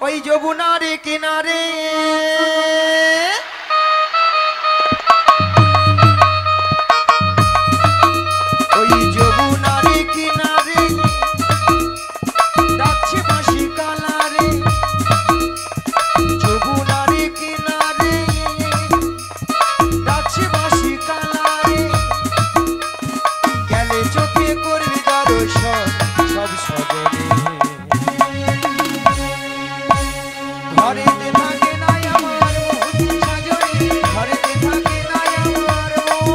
ওই যমুনার কিনারে ওই যমুনার কিনারে ডাকছে বাঁশি কালারে যমুনার কিনারে ডাকছে বাঁশি কালারে গেলে চোখে করবি দর্শন সব সজনে ঘরেতে থাকে নাই আমার মন সাজনে ঘরেতে থাকে নাই আমার মন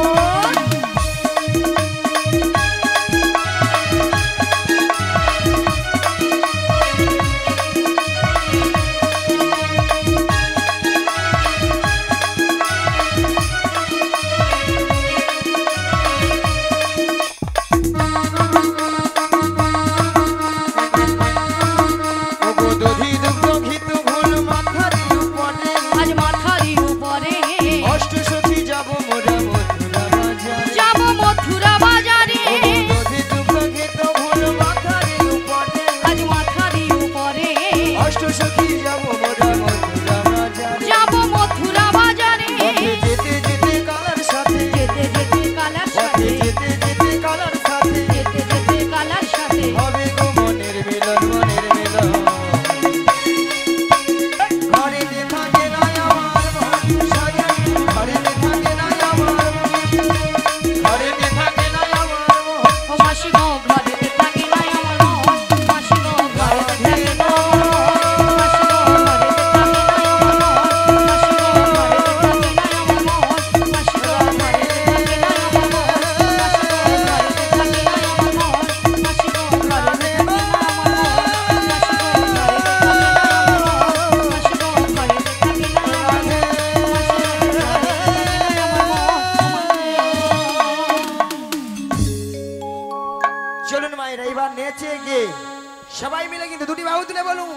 সবাই মিলে কিন্তু দুটি বাহু তুলে বলুন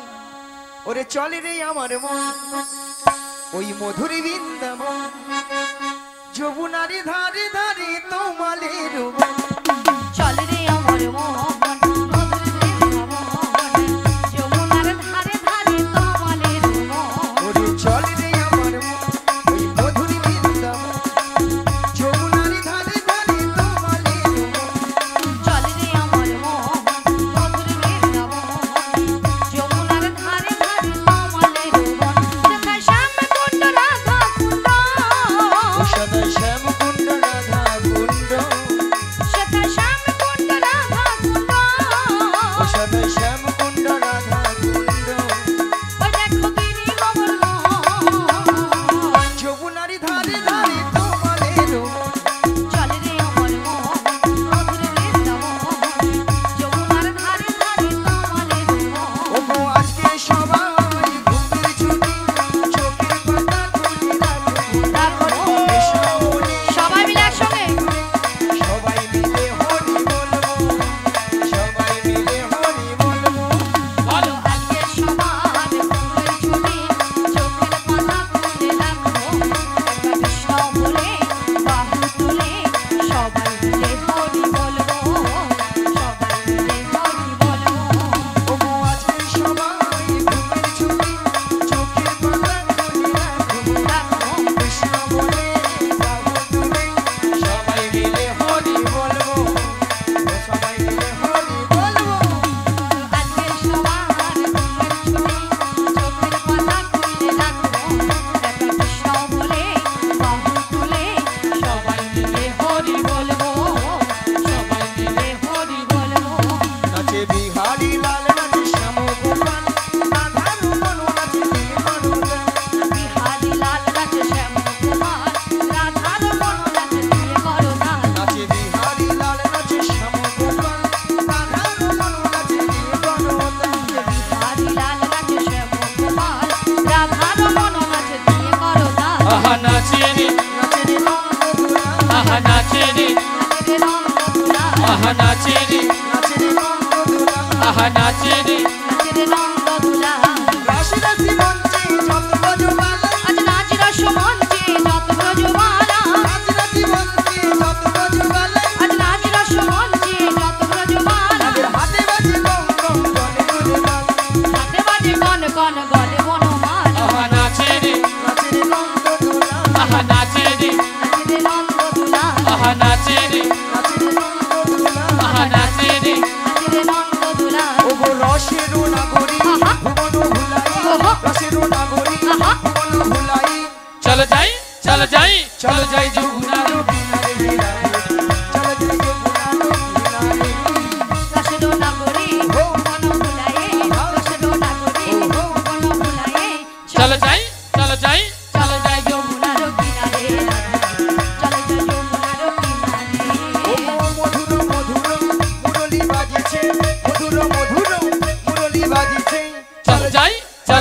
ওরে চলে রে আমার মন ওই মধুর বৃন্দাবন যমুনার ধারে ধারে তোমালের চলে রে আমার মন যমুনার ধারে ধারে তোমালের ওরে চলে রে আমার মন ওই মধুর বৃন্দাবন যমুনার ধারে ধারে তোমালের চলে রে আমার মন শ্যাম কুণ্ড রাধা কুণ্ড শ্যাম কুণ্ড রাধা কুণ্ড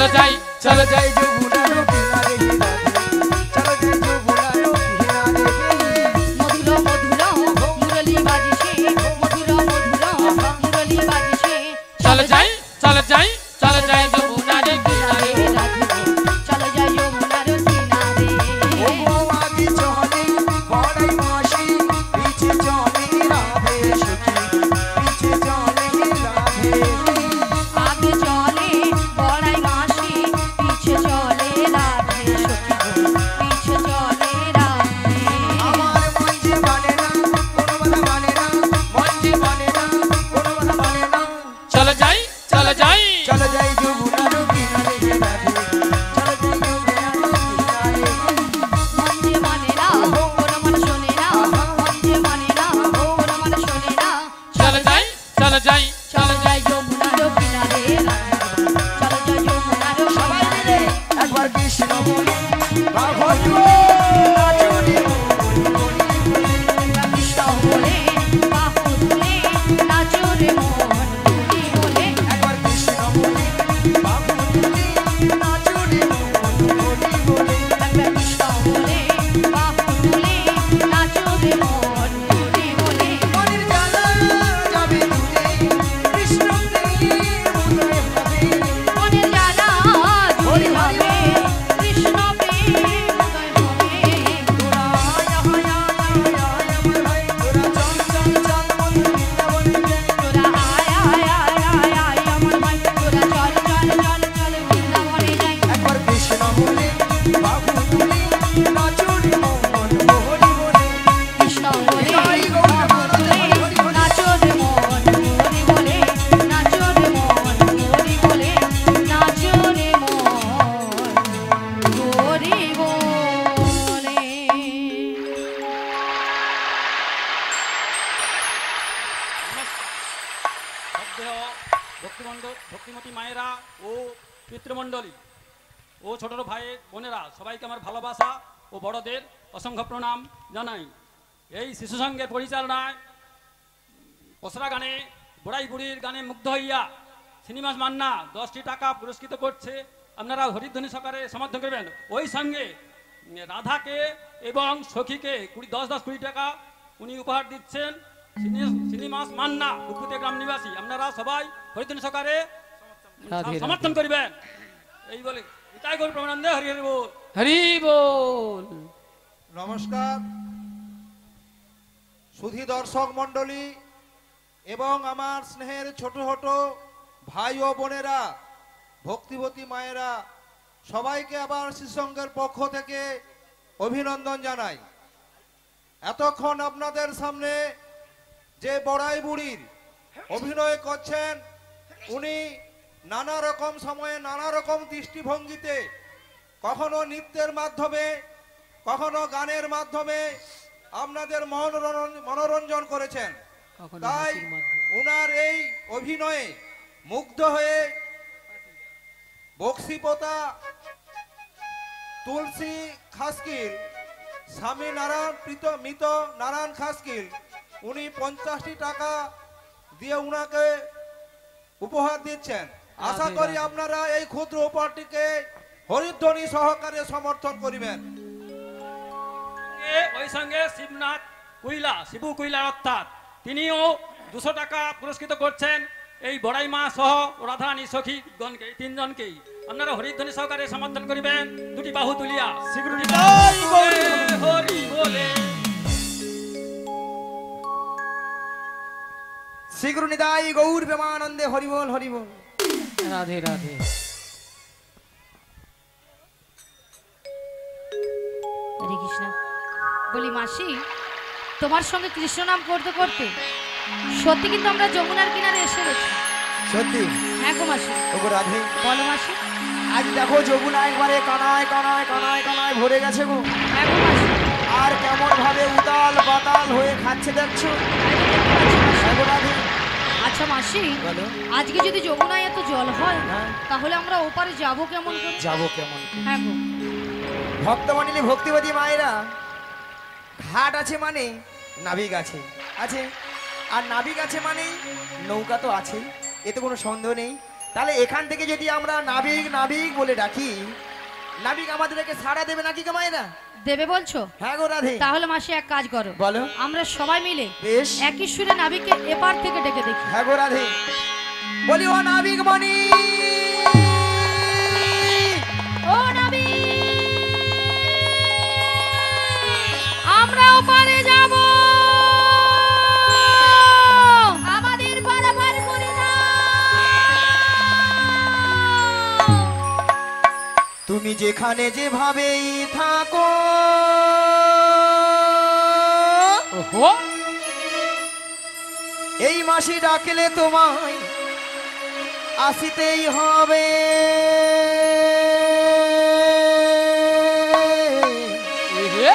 চলো যাই চলো যাই যমুনার কিনারে হে রাধে, চলো যাই যমুনার কিনারে হে। মধুর মধুর মুরলী বাজিছে, মধুর মধুর মুরলী বাজিছে। চলো যাই চলো যাই চলো যাই যমুনার কিনারে চলো যাই যমুনার কিনারে। ও গো আগে চলে বড়াই মাসি, পিছে চলে রাধে সখী, পিছে চলে রাধে। আগে চলে বড়াই মাসি, পিছে চলে রাধে সখী গো, পিছে চলে রাধে। আমার মন যে মানে না, কোনো কথা মানে না, মন যে মানে না, কোনো কথা মানে না। চলো যাই চলো যাই চলো যাই যমুনার কিনারে হে রাধে, চলো যাই যমুনার কিনারে। মন যে মানে না, কোনো মন শোনে না, মন যে মানে না, কোনো মন শোনে না। চলো যাই চলো যাই চলো যাই যমুনার কিনারে রাধে, চলো যাই যমুনার সবাই মিলে কিনারে। একবার কৃষ্ণ বলে বাঘর জুড়ে নাচুনি কৃষ্ণ বলে বাহু তুলে নাচো রে মন তুলি বলে। একবার কৃষ্ণ বলে বাঘর জুড়ে নাচুনি বলি বলে। একবার কৃষ্ণ বলে বাহু তুলে নাচো রে মন তুলি বলে। মনের জ্বালা যাবে দূরে, কৃষ্ণ প্রেম উদয় হবে। মনের জ্বালা দূর হবে, কৃষ্ণ প্রেম উদয় হবে। তোরা আয় আয় আয় আয় আমার ভাই, তোরা চল চল চল মধুর বৃন্দাবন যাই। তোরা আয় আয় আয় আয় আয় আমার ভাই, তোরা চল চল চল চল বৃন্দাবনে যাই। একবার কৃষ্ণ বলে বাঘর তুলে নাচুনি মন বলি বলে। কৃষ্ণ বলে বাহু তুলে নাচো রে মন হরি বলে, নাচো রে মন হরি বলে, নাচো রে মন হরি বলে। শ্রদ্ধেয় ভক্তিমতী মায়েরা ও পিতৃমণ্ডলী ও ছোট ভাই বোনেরা, সবাইকে আমার ভালোবাসা ও বড়দের অসংখ্য প্রণাম জানাই। এই শিশু সংঘের পরিচালনায় পসরা গানে বড়াই বুড়ির গানে মুগ্ধ হইয়া শ্রীনিবাস মান্না 10টি টাকা পুরস্কৃত করছে। আপনারা হরিধ্বনি সহকারে সমর্থন করবেন। ওই সঙ্গে রাধাকে এবং সখীকে 10-10 টাকা উনি উপহার দিচ্ছেন। শ্রীনিবাস মান্না কুকুতে গ্রাম নিবাসী। আপনারা সবাই হরিধ্বনি সহকারে রাধে রাধে। সমর্থন করবেন। এই বলে তাই করি প্রমানন্দে হরি হরি বল। হরি বল। নমস্কার সুধী দর্শক মণ্ডলী এবং আমার স্নেহের ছোট ছোট ভাই ও বোনেরা, ভক্তিবতী মায়েরা, সবাইকে আবার শিশুসংঘের পক্ষ থেকে অভিনন্দন জানাই। এতক্ষণ আপনাদের সামনে যে বড়াই বুড়ির অভিনয় করছেন, উনি নানা রকম সময়ে নানা রকম দৃষ্টিভঙ্গিতে, কখনো নৃত্যের মাধ্যমে, কখনো গানের মাধ্যমে আপনাদের মনোরঞ্জন করেছেন। তাই ওনার এই অভিনয়ে মুগ্ধ হয়ে বক্সিপোতা তুলসী খাসকিল, স্বামী নারায়ণ মৃত নারায়ণ খাসকিল, উনি 50টি টাকা দিয়ে উনাকে উপহার দিচ্ছেন। আশা করি আপনারা এই ক্ষুদ্র উপহারটিকে হরিধ্বনি সহকারে সমর্থন করিবেন। ওই সঙ্গে শিবনাথ কুইলা, শিবু কুইলা অর্থাৎ তিনিও 200 টাকা পুরস্কৃত করছেন এই বড়াই মা সহ রাধারানী সখী গণকে, এই তিনজনকেই। আপনারা হরিধ্বনি সহকারে সমর্থন করিবেন দুটি বাহু তুলিয়া। শীঘ্র হরি বলে। শীঘ্র নিতাই গৌর প্রেমানন্দে হরিবল হরিবল। রাধে রাধে। হরে কৃষ্ণ। বলি মাসি, তোমার সঙ্গে কৃষ্ণ নাম করতে করতে সত্যি কিন্তু আমরা যমুনার কিনারে এসে গেছি। সত্যি হ্যাঁ গো মাসি। ওগো রাধে, বলো মাসি। আজ দেখো যমুনা একবারে কানায় কানায় কানায় কানায় ভরে গেছে গো। হ্যাঁ গো মাসি। আর কেমন ভাবে উতাল পাতাল হয়ে খাচ্ছে দেখছো। হ্যাঁ গো রাধে। আচ্ছা মাসি, বলো। আজকে যদি যমুনায় এত জল হয়, হ্যাঁ। তাহলে আমরা ওপারে যাবো কেমন করে? যাবো কেমন? হ্যাঁ গো। ভক্তমণ্ডলী ভক্তিবতী মায়েরা, ঘাট আছে মানে নাবিক আছে আছে, আর নাবিক আছে মানে নৌকা তো আছে, এতে কোনো সন্দেহ নেই। তাহলে এখান থেকে যদি আমরা নাবিক নাবিক বলে ডাকি, নাবিক আমাদেরকে সাড়া দেবে নাকি গো মায়েরা? দেবে বলছো? হ্যাঁ গো রাধে। তাহলে মাসি এক কাজ করো, বলো। আমরা সবাই মিলে বেশ। একই সুরে নাবিককে এপার থেকে ডেকে দেখি। হ্যাঁ গো রাধে। বলি ও নাবিক মণি, ও নাবিক, আমরা ওপারে যাব, আমাদের পারাপার করে দাও। তুমি যেখানে যেভাবেই থাকো, ওহো, এই মাসি ডাকলে তোমায় আসিতেই হবে। এহে,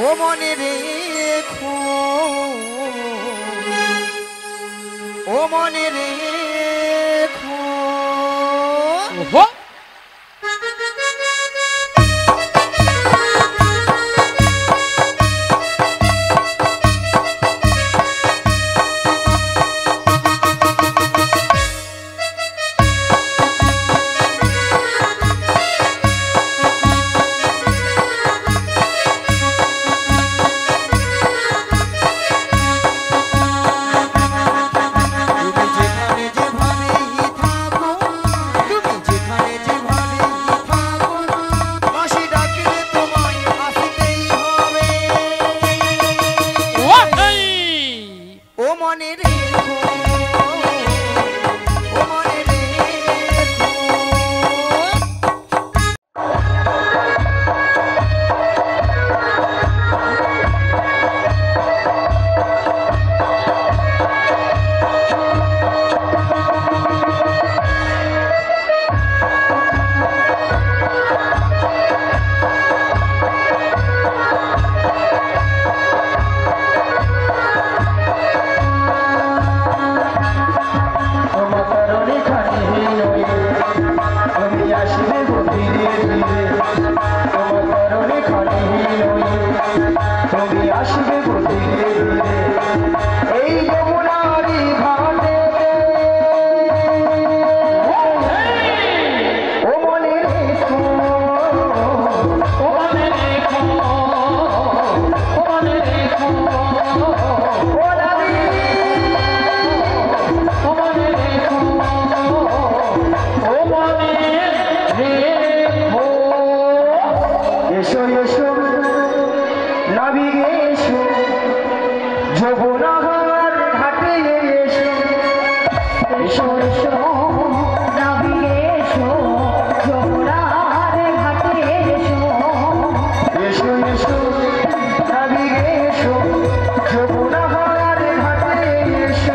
ও মনে রেখো, ও মনে রেখো। ওহো, যমুনার ঘাটে এসো।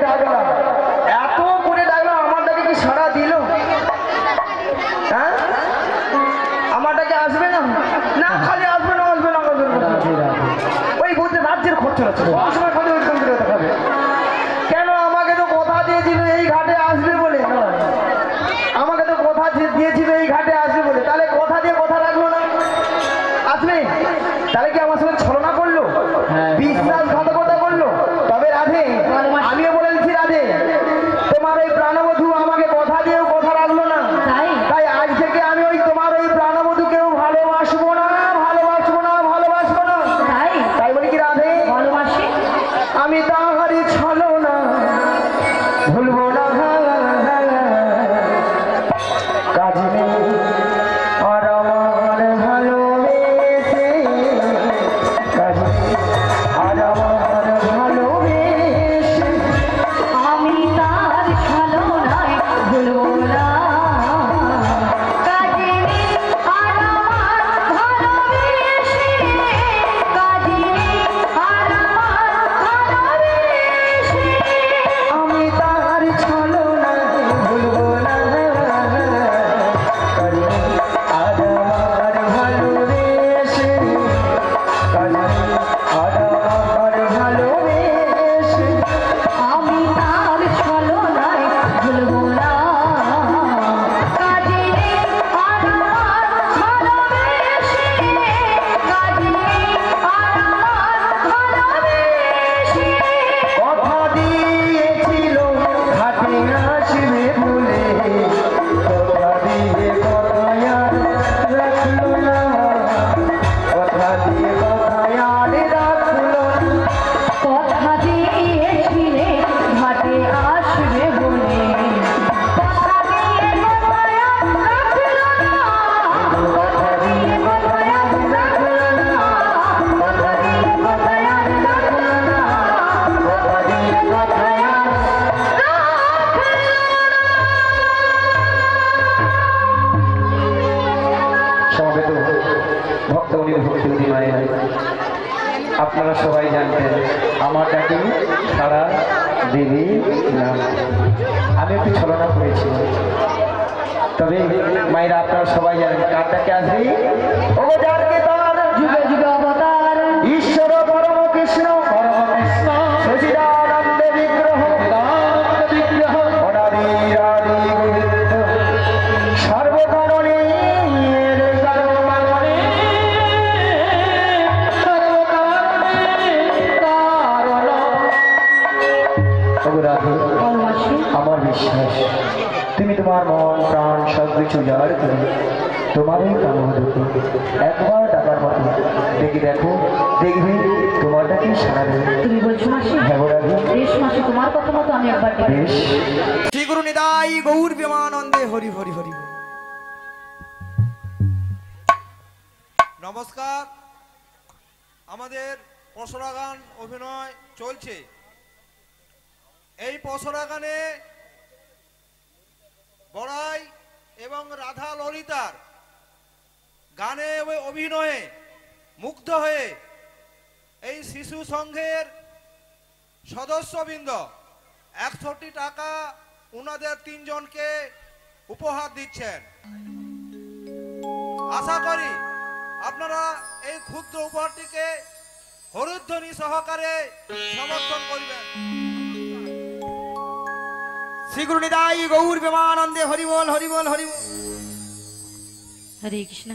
ডাকলাম, এত করে ডাকলাম, আমারটাকে কি সাড়া দিল? হ্যাঁ, আমারটাকে আসবে না? না, খালি আসবে না, আসবে না, আসবে না। ওই বলতে রাজ্যের খরচ আছে, সময় খরচ হবে। কেন, আমাকে তো কথা দিয়েছিল এই ঘাটে আসবে বলে, আমাকে তো কথা দিয়েছিল এই ঘাটে আসবে বলে, তাহলে কথা দিয়ে কথা রাখলো না, আসবে? তাহলে কি আমার সঙ্গে ছলনা করলো, বিশ্বাসঘাতকতা করলো? তবে রাধে, আমিও বলে দিচ্ছি রাধে, তোমার ওই প্রাণবধূ আমাকে কথা দিয়েও কথা রাখলো না, তাই আজ থেকে আমি ওই তোমার ওই প্রাণবধূকেও ভালোবাসবো না, ভালোবাসবো না, ভালোবাসবো না। তাই বলি কি রাধে, ভালোবাসি আমি তাহারই ছলনা ভুলবো না, কাজ নেই আর আমার ভালোবেসে, কাজ নেই আর আমার ভালোবেসে, আমি তার ছলনায় ভুলবো না, কাজে আর আমার ভালোবেসে, কাজে আর আমার ভালোবেসে, আমি তার ছলনা ভুলবো না, কাজ নেই আর আমার ভালোবেসে, কাজ নেই আর আমার ভালোবেসে, আমি তার ছলনায় ভুলবো না, কাজে আর আমার ভালোবেসে, কাজে আর আমার ভালোবেসে, কথা দিয়েছিল ঘাটে আসবে বলে, কথা দিয়ে কথায় আর রাখলো না, কথা দিয়ে কথায় আর রাখলো না, কথা দিয়েছিলে ঘাটে আসবে বলে, কথা দিয়ে কথায় আর রাখলো না, কথা দিয়ে কথায় আর রাখলো না, কথা দিয়ে কথায় আর রাখলো না, কথা দিয়ে কথায় আর সমবেত ভক্তমণির ভক্তিমতী মায়ের, আপনারা সবাই জানতেন আমার ডাকে সারা দেবী নাম, আমি একটু ছলনা করেছি, তবে মায়েরা আপনারা সবাই জানেন কার ডাকে আসবে, ও যারকে তার যুগে যুগে অবতার ঈশ্বর পরম কৃষ্ণ, সচিদানন্দ বিগ্রহ, অনাদি আদি গোবিন্দ, সর্বকারণের কারণে, ভালোবাসি আমার বিশ্বাস তুমি তোমার মন প্রাণ সবকিছু যার করে তোমার এই কামধুকে একবার ডাকার মতো দেখে দেখো, দেখবে তোমারটা কি সারা দেবে। তুমি বলছো মাসি? হ্যাঁ রাধে, বেশ মাসি, তোমার কথা মতো আমি একবার দেখি। বেশ। শ্রী গুরু নিতাই গৌর প্রেমানন্দে হরি হরি হরি। নমস্কার, আমাদের পসরা গান অভিনয় চলছে। এই পসরা গানে বড়াই এবং রাধা ললিতার গানে ও অভিনয়ে মুগ্ধ হয়ে এই শিশু সংঘের সদস্যবৃন্দ 61 টাকা উনাদের তিনজনকে উপহার দিচ্ছেন। আশা করি আপনারা এই ক্ষুদ্র উপহারটিকে হরিধ্বনি সহকারে সমর্থন করবেন। শ্রী গুরু নিতাই গৌর প্রেমানন্দে হরি বল হরি বল হরি বল। হরে কৃষ্ণ।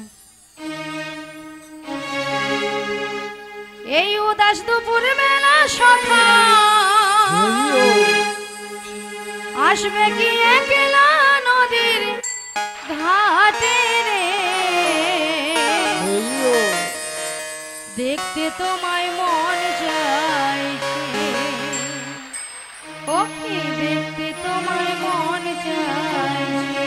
এই উদাস দুপুর বেলা সখা আসবে কি একলা নদীর ঘাটে রে, দেখতে তোমায় মন চাইছে, ও কি দেখতে তোমায় মন চাইছে।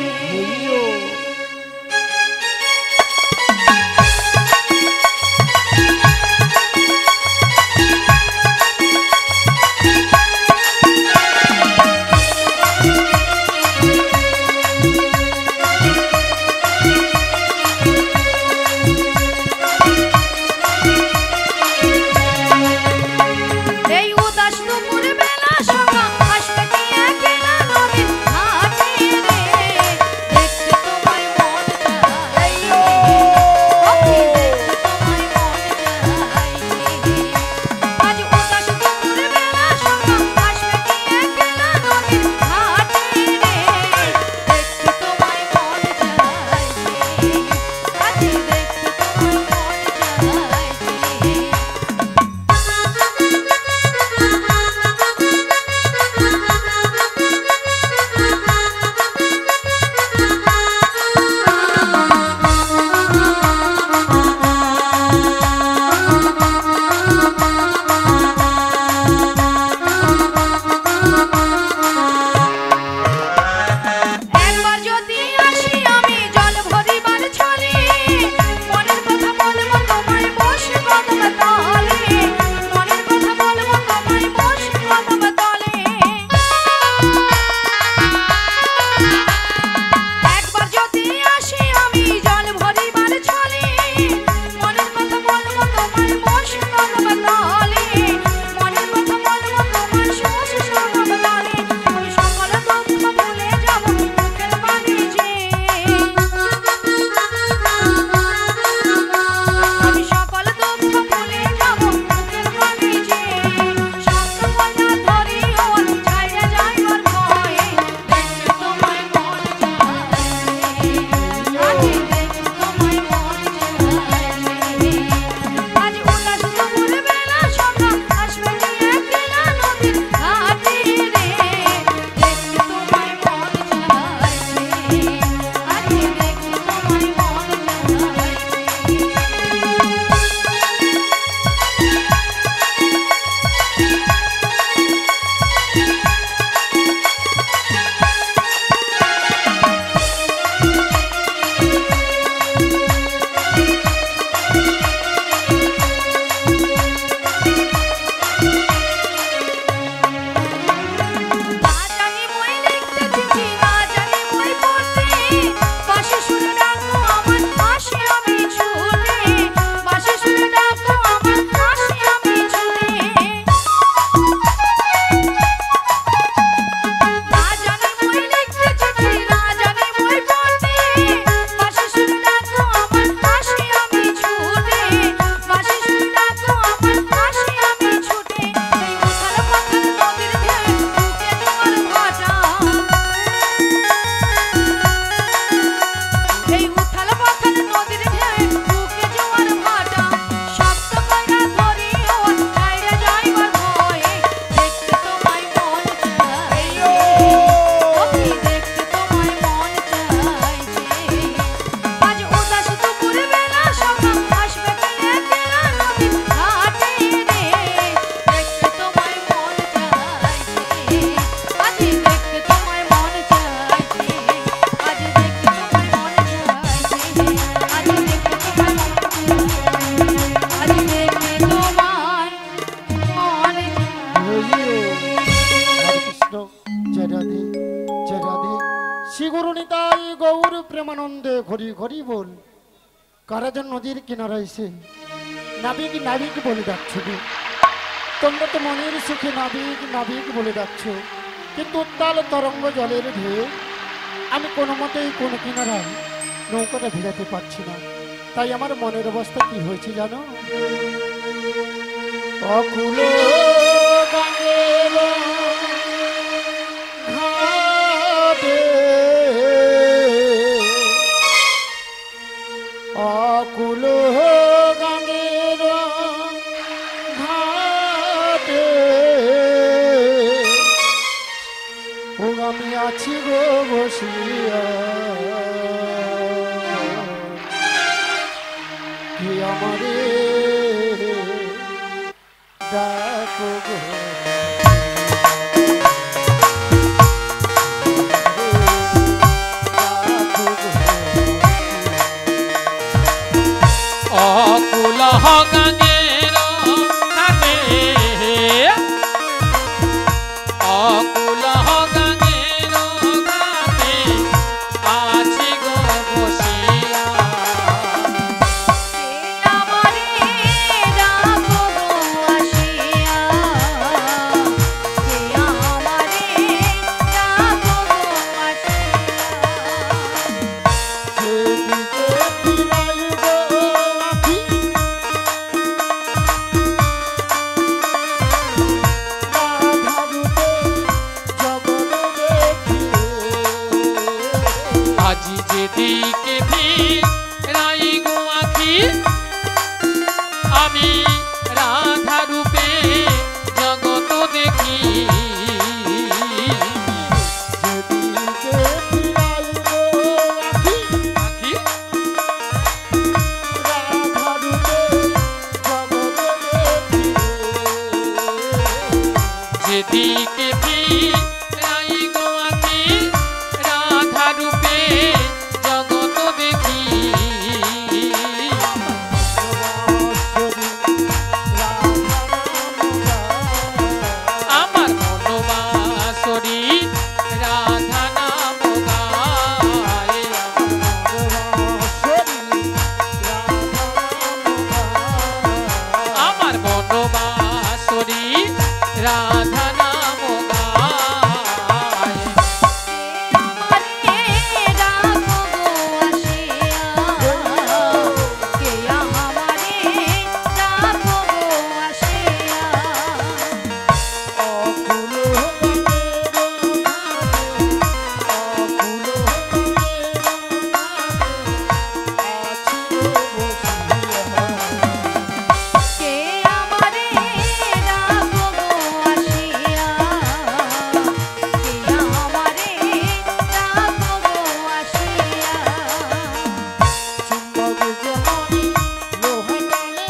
এই উদাস দুপুর বেলা সখা আসবে কৃষ্ণ জয় রাধে জয় রাধে। শ্রী গুরু নিতাই গৌর প্রেমানন্দে ঘড়ি ঘড়ি বল। কারা যেন নদীর কিনারা এসে নাবিক নাবিক বলে ডাকছো গো। তোমরা তো মনের সুখে নাবিক নাবিক বলে ডাকছো, কিন্তু উত্তাল তরঙ্গ জলের ঢেউ আমি কোনো মতেই কোনো কিনারায় নৌকাটা ভিড়াতে পারছি না। তাই আমার মনের অবস্থা কি হয়েছে জানো? অকুল গাঙ্গের ঘাটে, অকুল গাঙ্গের ঘাটে ও আমি আছি গো বসিয়া, কি আমারে ডাকো গো। অকুল গাঙ্গের ঘাটে, অকুল গাঙ্গের ঘাটে আছি গো বসিয়া। আজি যেদিকে ফিরাই গো আখি, আমি রাধা রূপে জগৎ দেখি। আখি যেদিকে ফিরাই গো আখি, রাধা রূপে জগৎ দেখি। আমার মনোবাসরি রাধা নাম গায়, আমার মনোবাসরি রাধা নাম গায়।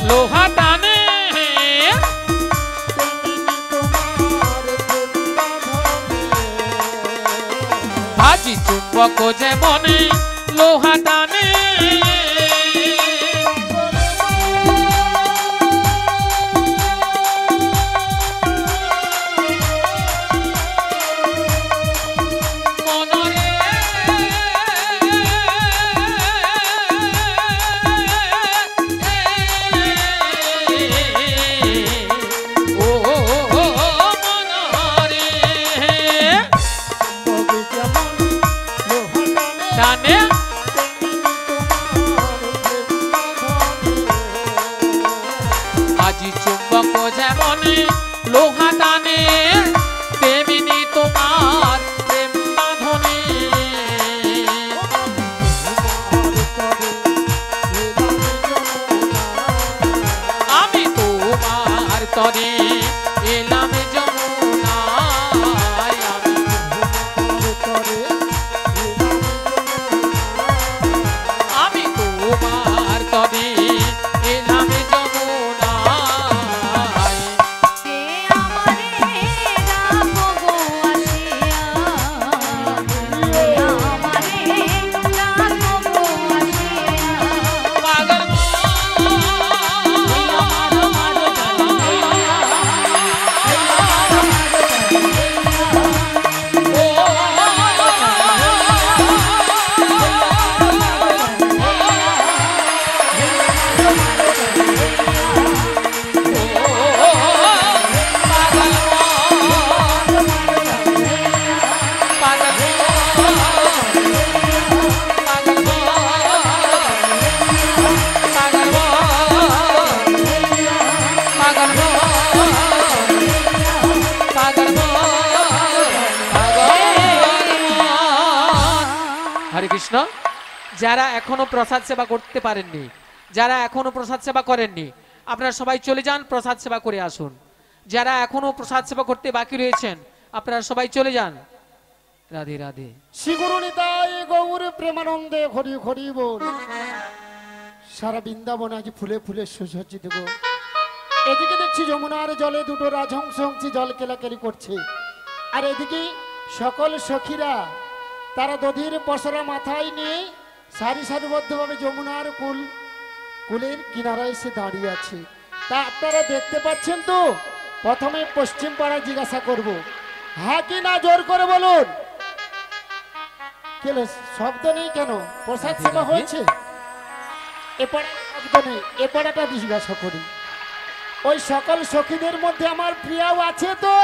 লোহা টানে আজি চুম্বক যেমন লোহা টানে, মনরে ও মনরে টানে, আজি চুম্বক যেমন লোহা টানে, তেমনি তোমার প্রেম বাঁধনে। আমি তোমার তরে এলাম যমুনায়, আমি তোমার তরে এলাম যমুনায়। কৃষ্ণ। যারা এখনো প্রসাদ সেবা করতে পারেননি, যারা এখনো প্রসাদ সেবা করেননি, আপনারা সবাই চলে যান, প্রসাদ সেবা করে আসুন। যারা এখনো প্রসাদ সেবা করতে বাকি রয়েছেন, আপনারা সবাই চলে যান। রাধে রাধে। শ্রী গুরু নিতাই গৌর প্রেমানন্দে হরি হরি বল। সারা বৃন্দাবন আজ ফুলে ফুলে সুসজ্জিত গো। এদিকে দেখছি যমুনার জলে দুটো রাজহংস হংসী জল কেলাকেলি করছে, আর এদিকে সকল সখীরা তারা দধির পসরা মাথায় নিয়ে সারি সারিবদ্ধভাবে যমুনার কুলের কিনারায় এসে দাঁড়িয়ে আছে। তা আপনারা দেখতে পাচ্ছেন তো? প্রথমে পশ্চিম পাড়া জিজ্ঞাসা করব, হ্যাঁ কি না জোর করে বলুন। কেন শব্দ নেই কেন? প্রসাদ সেবা হয়েছে? এ পাড়া শব্দ নেই, এ পাড়াটা জিজ্ঞাসা করি। ওই সকল সখীদের মধ্যে আমার প্রিয়াও আছে তো?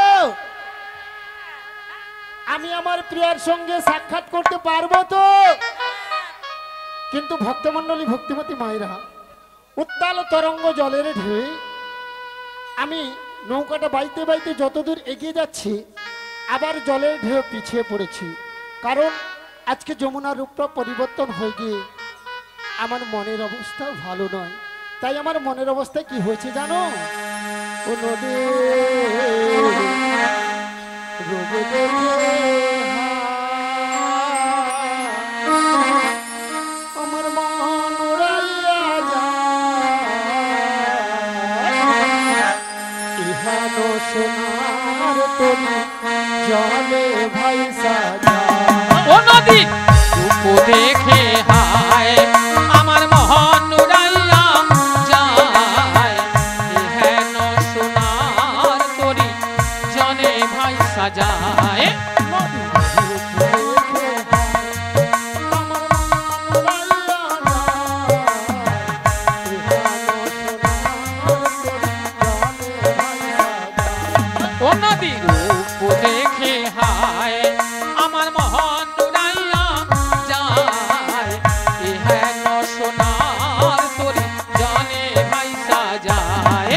আমি আমার প্রিয়ার সঙ্গে সাক্ষাৎ করতে পারবো তো? কিন্তু ভক্তমণ্ডলী ভক্তিমতী মায়েরা, উত্তাল তরঙ্গ জলের ঢেউ, আমি নৌকাটা বাইতে বাইতে যতদূর এগিয়ে যাচ্ছি আবার জলের ঢেউ পিছিয়ে পড়েছি। কারণ আজকে যমুনার রূপটা পরিবর্তন হয়ে গিয়ে আমার মনের অবস্থা ভালো নয়। তাই আমার মনের অবস্থা কি হয়েছে জানো? ও নদী রূপ দেখে আমার মন উড়াইয়া যায়, ইহানো সোনার তরি জলে ভাইসা যায়। ও নদী রূপ দেখে হায় আমার মহন উড়াইয়া যায়, হেন সোনার তরি জলে ভাইসা যায়। ও নদী রূপ দেখে হায় আমার মহন উড়াইয়া যায়, হেন সোনার তরি জলে ভাইসা যায়।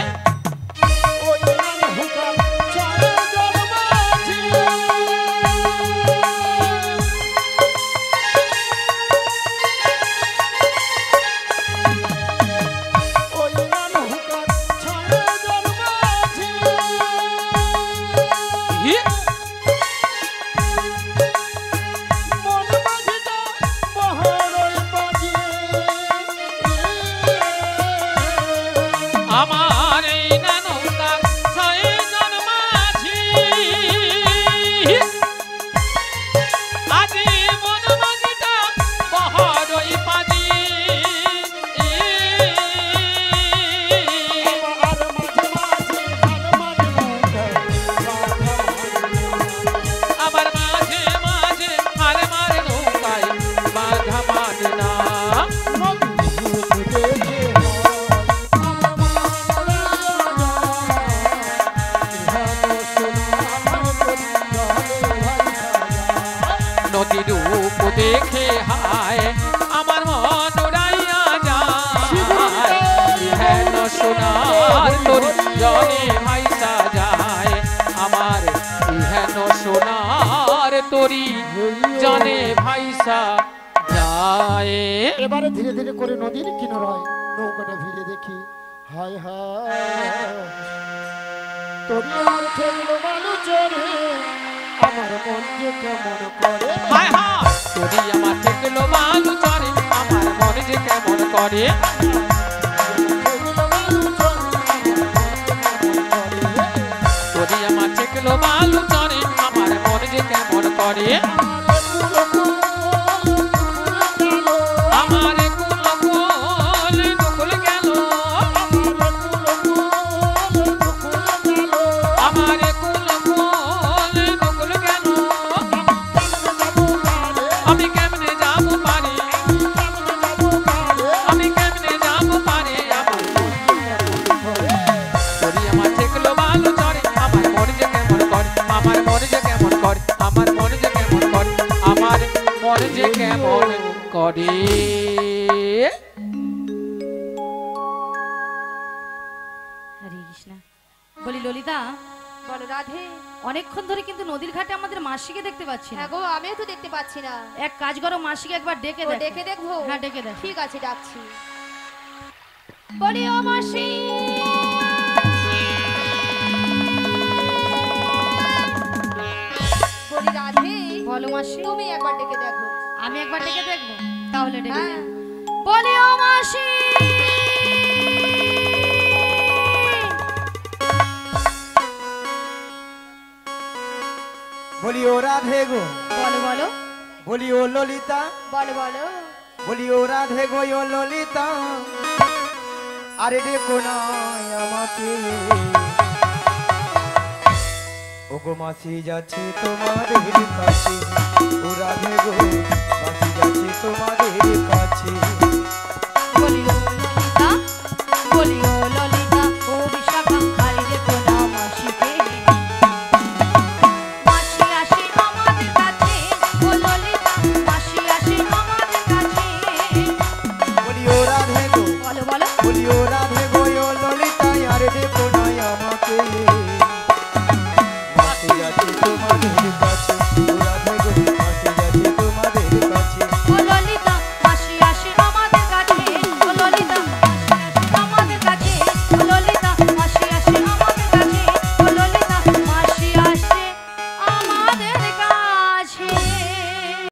আমার এই নৌকা ছয়জন মাঝি, আজি মন মাঝিটা বহরই পাজি। আবার মাঝে মাঝে হার মার নৌকায় বাধা মানে না। নদী রূপ দেখে হায় আমার মন উড়াইয়া যায়, হেন সোনার তরি জলে ভাইসা যায়। আমার হেন সোনার তরি জলে ভাইসা যায়। এবারে ধীরে ধীরে করে নদীর কিনারায় নৌকাটা ভিড়ে দেখি, হায় হায় তোর ঠেকলো মানু চরে আমার মন যে কেমন করে। হায় হায় তরি আমার ঠেকলো বালু চরে আমার মন যে কেমন করে। তরি আমার ঠেকলো বালু চরে আমার মন যে কেমন করে। আমার কুল কুল দুকুল গেল, আমার কুল কুল দুকুল গেল, আমি কেমনে যাব পারি, আমি কেমনে যাব পারি। তরি আমার ঠেকলো বালু চরে আমার মন যে কেমন করে, আমার মন যে কেমন করে, আমার মন যে কেমন করে, আমার মন যে কেমন করে। হরে কৃষ্ণ। বলি ললিতা, বলো রাধে। অনেকক্ষণ ধরে কিন্তু নদীর ঘাটে আমাদের মাসিকে দেখতে পাচ্ছি না। হ্যাঁ গো, আমিও তো দেখতে পাচ্ছি না। এক কাজ করো, মাসিকে একবার ডেকে ও দেখো। ডেকে দেখবো? হ্যাঁ, ডেকে দেখো। ঠিক আছে, ডাকছি। বলি ও মাসি, বলি রাধে। বলো মাসি। তুমি একবার ডেকে দেখো। আমি একবার ডেকে দেখবো, তাহলে ডেকে হ্যাঁ। দেখো। বলি ও মাসি। বলি ও রাধে গো, বলো বলো। বলি ও ললিতা, বলো বলো। বলি ও রাধে গো ও ললিতা, আরে দেখো না আমাকে, ও গো মাসি যাচ্ছে তোমাদের কাছে, ও রাধে গো মাসি যাচ্ছে তোমাদের কাছে। বলি ও ললিতা, বলি ও